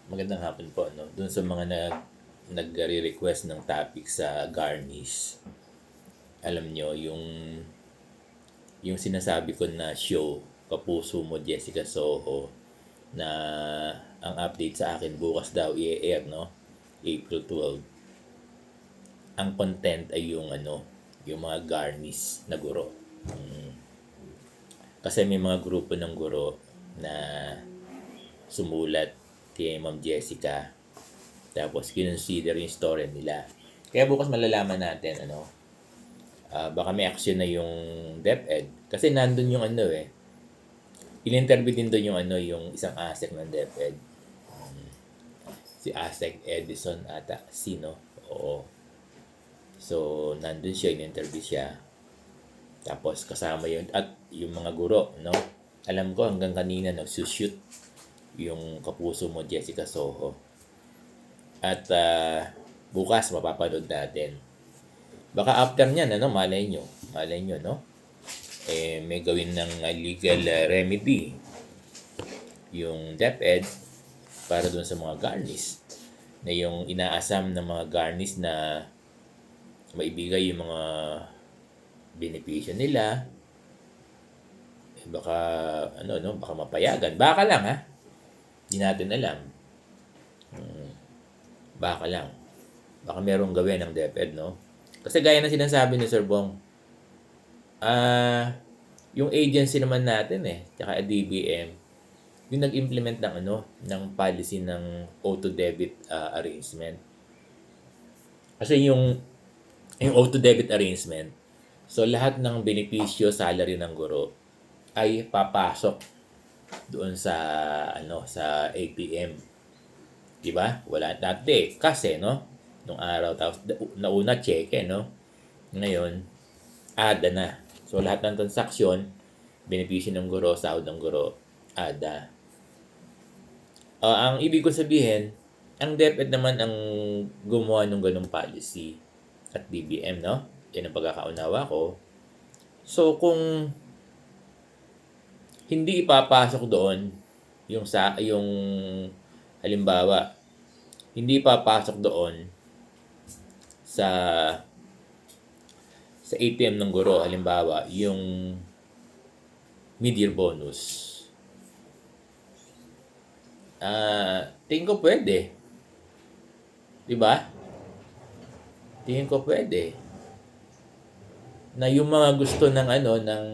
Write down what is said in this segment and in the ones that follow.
Magandang hapon po, no? Doon sa mga nagre-request ng topic sa garnish. Alam nyo, yung sinasabi ko na show, Kapuso Mo Jessica Soho, na ang update sa akin bukas daw i-air, no? April 12. Ang content ay yung mga garnish na guro. Kasi may mga grupo ng guro na sumulat kay Ma'am Jessica. Tapos kinonsider yung story nila. Kaya bukas malalaman natin baka may action na yung DepEd kasi nandun yung in-interview din doon yung isang ASEC ng DepEd. Si ASEC Edison ata sino. Oo. So nandun siya, in-interview siya. Tapos kasama yun at yung mga guro, no? Alam ko hanggang kanina nagsushoot yung Kapuso Mo Jessica Soho. At bukas mapapanood natin. Baka after niyan, malay nyo, no? May gawin ng legal remedy yung DepEd para dun sa mga garnish na yung inaasam ng mga garnish na maibigay yung mga benepisyo nila. Baka baka mapayagan. Baka lang ha. Hindi natin alam. Baka lang. Baka merong gawin ng DepEd, no? Kasi gaya na sinasabi ni Sir Bong, yung agency naman natin tsaka DBM, yung nag-implement ng policy ng auto-debit arrangement. Kasi yung auto-debit arrangement, so lahat ng benepisyo, salary ng guro ay papasok doon sa sa ATM. 'Di ba? Wala dati kasi nung araw tapos nauna cheque Ngayon ADA na. So lahat ng transaksyon, benepisyo ng guro, sahod ng guro, ADA. Ang ibig ko sabihin, ang DepEd naman ang gumawa ng ganung policy at DBM, no? Yan ang pagkakaunawa ko. So kung hindi ipapasok doon yung halimbawa, hindi papasok doon sa ATM ng guro, halimbawa, yung mid-year bonus. Tingin ko pwede. 'Di ba? Tingin ko pwede. Na yung mga gusto ng ng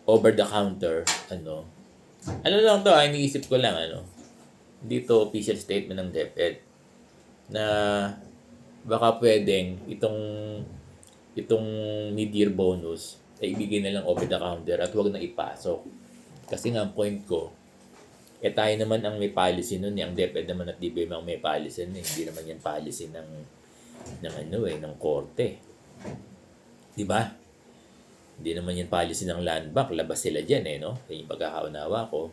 over the counter, lang to, iniisip ko lang dito official statement ng DepEd na baka pwedeng itong mid-year bonus ay ibigay na lang over the counter at wag na ipasok. Kasi nga ang point ko, tayo naman ang may policy nun ang DepEd naman at DBM ang may policy nun hindi naman yan policy ng ng korte. 'Di ba? Hindi naman yan policy ng land bank, labas sila diyan no? Yan yung pagkakaunawa ko.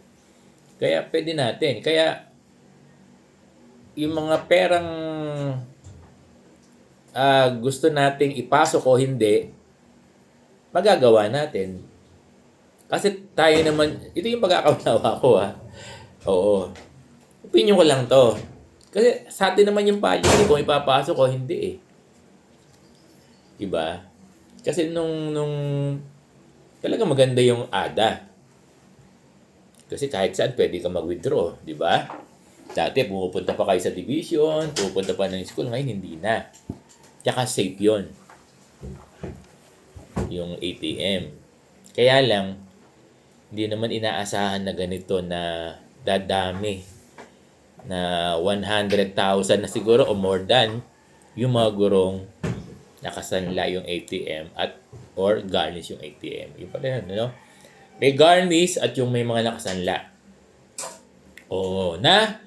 Kaya pwede natin. Kaya yung mga perang gusto nating ipasok o hindi, magagawa natin. Kasi tayo naman, ito yung pagkakaunawa ko Oo. Opinion ko lang to. Kasi sa atin naman yung policy kung ipapasok o hindi Diba? Kasi nung talaga maganda yung ADA. Kasi kahit saan pwede ka mag-withdraw, di ba? Dati pumupunta pa kayo sa division, pupunta pa ng school, ngayon hindi na. Tsaka safe yun. Yung ATM. Kaya lang, hindi naman inaasahan na ganito na dadami na 100,000 na siguro o more than yung mga gurong nakasanla yung ATM at or garnish yung ATM. Yung pala yun, May garnish at yung may mga nakasanla. Na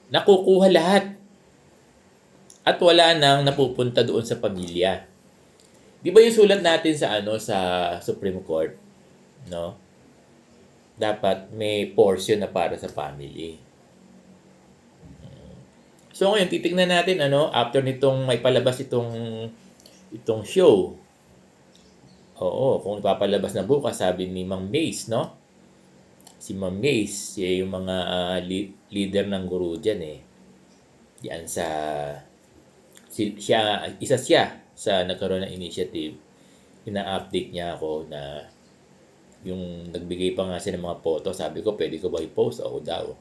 nakukuha lahat. At wala nang napupunta doon sa pamilya. Di ba yung sulat natin sa sa Supreme Court, no? Dapat may portion na para sa family. So ngayon titingnan natin after nitong may palabas itong show. Kung ipapalabas na bukas, sabi ni Ma'am Mace, no? Si Ma'am Mace, siya yung mga leader ng guru dyan diyan sa isa siya sa nagkaroon ng initiative. Ina-update niya ako na yung nagbigay pa nga siya ng mga photo, sabi ko, pwede ko ba i-post? Oo daw.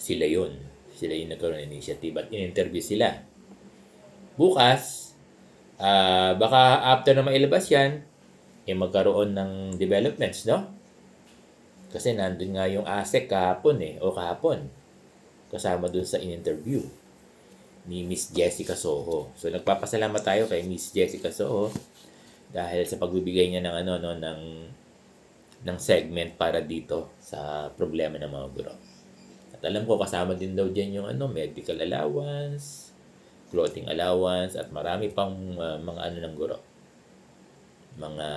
Sila yun. Sila yung nagkaroon ng initiative at in-interview sila. Bukas, baka after na mailabas yan, magkaroon ng developments, no? Kasi nandun nga yung ASEC kahapon. Kasama dun sa in-interview ni Miss Jessica Soho. So nagpapasalamat tayo kay Miss Jessica Soho dahil sa pagbibigay niya ng ng segment para dito sa problema ng mga guro. At alam ko kasama din daw diyan yung medical allowance, clothing allowance at marami pang mga ng guro. Mga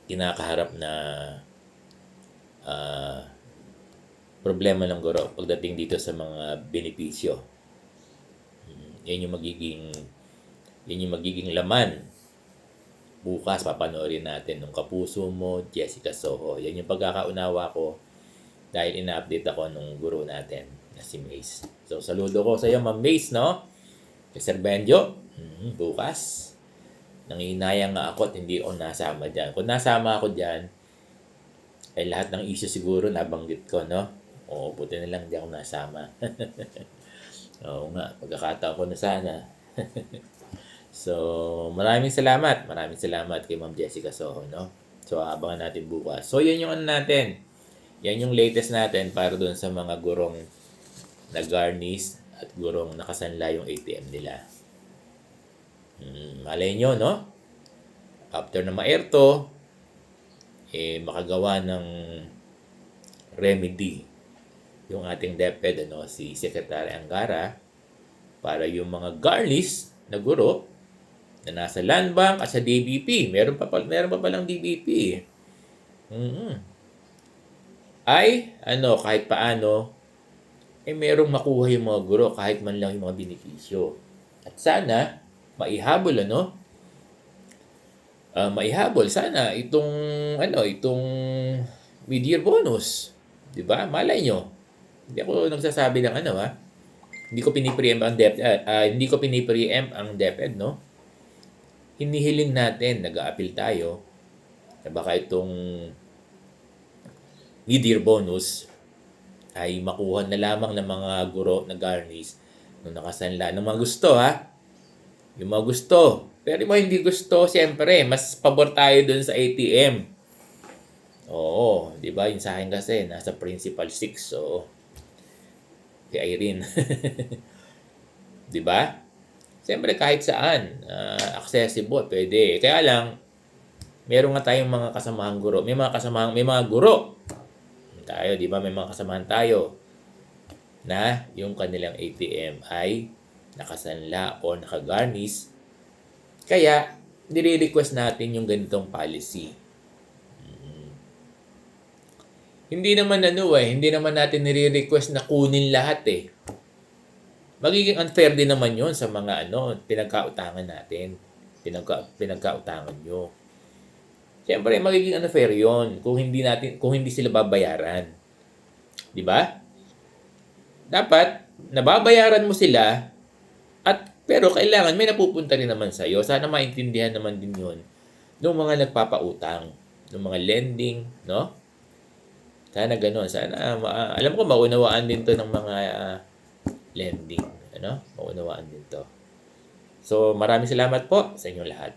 kinakaharap na problema ng guro pagdating dito sa mga benepisyo. Yan yung magiging laman. Bukas papanoorin natin nung Kapuso Mo, Jessica Soho. Yan yung pagkakaunawa ko dahil ina-update ako nung guro natin na si Mace. So saludo ko sa iyo, Ma'am Mace, no? Kay Sir Benjo, bukas. Nanginayang nga ako at hindi ako nasama dyan. Kung nasama ako dyan, ay lahat ng issue siguro nabanggit ko, no? Oo, buti na lang di ako nasama. Oo nga, pagkakataon ko na sana. So, maraming salamat. Maraming salamat kay Ma'am Jessica Soho, no? So, abangan natin bukas. So, yan yung natin. Yan yung latest natin para doon sa mga gurong na-garnish at gurong nakasanla yung ATM nila. Malay nyo, no? After na ma-air to, makagawa ng remedy yung ating DepEd, si Secretary Angara, para yung mga garnish na guro na nasa Land Bank at sa DBP, meron pa palang DBP. Ay, kahit paano, merong makuha yung mga guro kahit man lang yung mga benepisyo. At sana, maihabol, maihabol sana itong mid-year bonus. 'Di ba? Malay nyo. Hindi ako nagsasabi ng Hindi ko pinipreempt ang DepEd, no? Hinihiling natin, nag-a-appeal tayo na baka itong mid-year bonus ay makuha na lamang ng mga guro na garnish nung nakasanla ng mga gusto, Yung mga gusto. Pero yung mga hindi gusto, siyempre, mas pabor tayo dun sa ATM. Oo, di ba? Yung sa akin kasi, nasa Principal 6. So, si Irene. Di ba? Siyempre, kahit saan, accessible, pwede. Kaya lang, meron nga tayong mga kasamahang guro. May mga guro. Tayo, di ba? May mga kasamahan tayo na yung kanilang ATM ay nakasanla o nakagarnish. Kaya, nire-request natin yung ganitong policy. Hindi naman hindi naman natin nire-request na kunin lahat Magiging unfair din naman yon sa mga pinagkautangan natin. Pinagkautangan nyo. Siyempre, magiging unfair yon kung hindi sila babayaran. Di ba? Dapat, nababayaran mo sila pero kailangan may napupunta rin naman sa iyo. Sana maintindihan naman din 'yon ng mga nagpapautang, ng mga lending, no? Sana ganoon. Sana alam ko maunawaan din 'to ng mga lending, Maunawaan din 'to. So, maraming salamat po sa inyong lahat.